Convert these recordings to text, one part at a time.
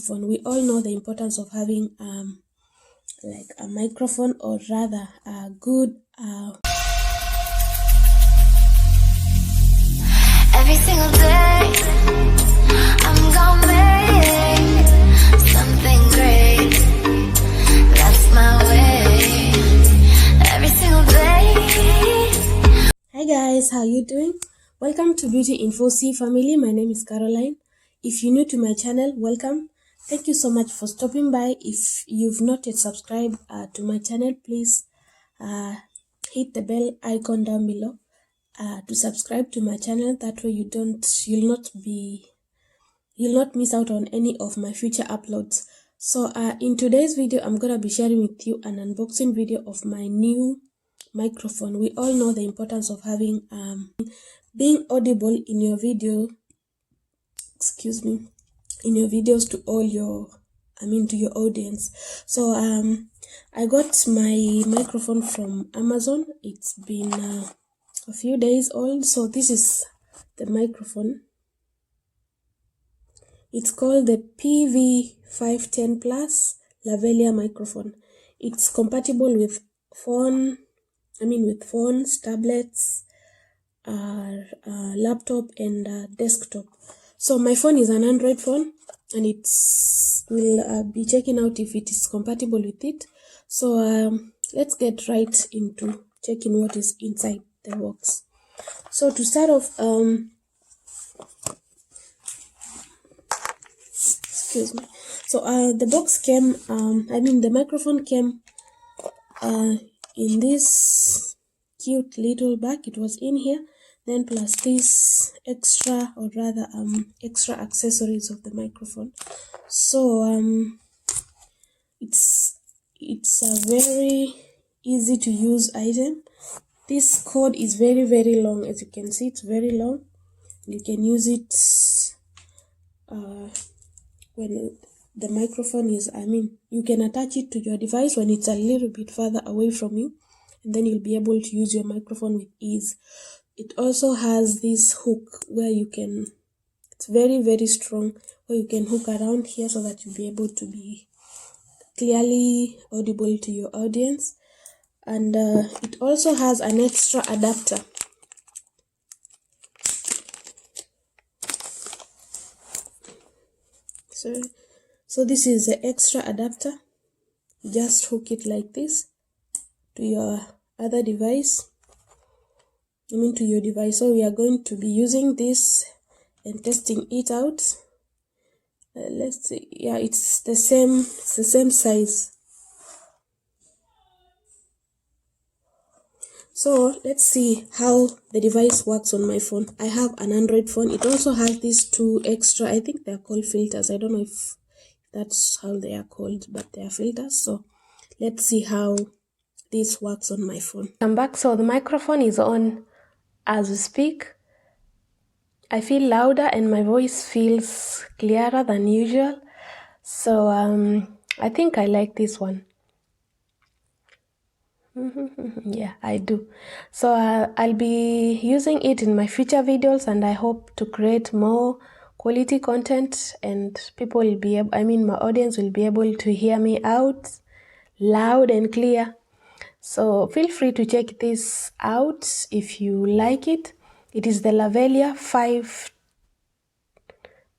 microphone. We all know the importance of having like a microphone, or rather a good every single day I'm gonna make something great. That's my way. Every single day. Hi guys, how you doing? Welcome to Beauty Info C family. My name is Caroline. If you're new to my channel, welcome. Thank you so much for stopping by. If you've not yet subscribed to my channel, please hit the bell icon down below to subscribe to my channel. That way you'll not miss out on any of my future uploads. So in today's video, I'm gonna be sharing with you an unboxing video of my new microphone. We all know the importance of having being audible in your video, in your videos to to your audience. So I got my microphone from Amazon. It's been a few days old. So this is the microphone. It's called the PV510 Plus Lavalier microphone. It's compatible with phones, tablets, laptop, and desktop. So my phone is an Android phone, and we'll be checking out if it is compatible with it. So let's get right into checking what is inside the box. So to start off, excuse me. So the box came, the microphone came in this cute little bag. It was in here, then plus this extra accessories of the microphone. So it's a very easy to use item. This cord is very long. As you can see, it's very long. You can use it when the microphone is, you can attach it to your device when it's a little bit further away from you, and then you'll be able to use your microphone with ease. It also has this hook where you can, it's very strong, where you can hook around here so that you'll be able to be clearly audible to your audience. And it also has an extra adapter. So this is the extra adapter. You just hook it like this to your other device. To your device. So we are going to be using this and testing it out. Let's see. Yeah, it's the same size. So let's see how the device works on my phone. I have an Android phone. It also has these two extra, I think they're called filters. I don't know if that's how they are called, but they are filters. So let's see how this works on my phone. I'm back. So the microphone is on as we speak. I feel louder and my voice feels clearer than usual. So I think I like this one. Yeah, I do. So I'll be using it in my future videos, and I hope to create more quality content, and people will be able, my audience will be able to hear me out loud and clear. So feel free to check this out if you like it. It is the Lavalier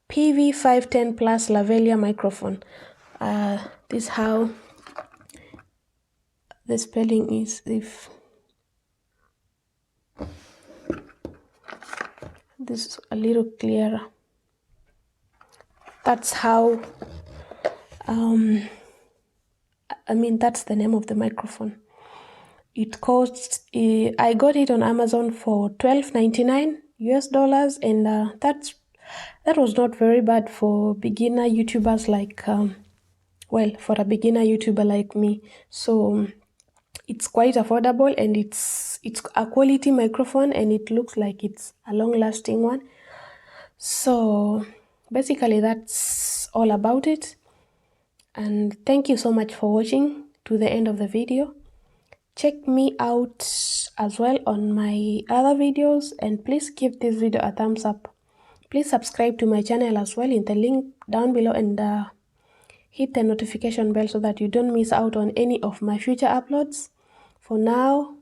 PV510 Plus Lavalier microphone. This is how the spelling is. If this is a little clearer, that's how that's the name of the microphone. It costs, I got it on Amazon for $12.99 US, and that was not very bad for beginner YouTubers like for a beginner YouTuber like me. So it's quite affordable, and it's a quality microphone, and it looks like it's a long-lasting one. So basically that's all about it, and thank you so much for watching to the end of the video. Check me out as well on my other videos, and please give this video a thumbs up. Please subscribe to my channel as well in the link down below, and hit the notification bell so that you don't miss out on any of my future uploads. For now,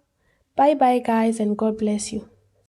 bye bye guys, and God bless you.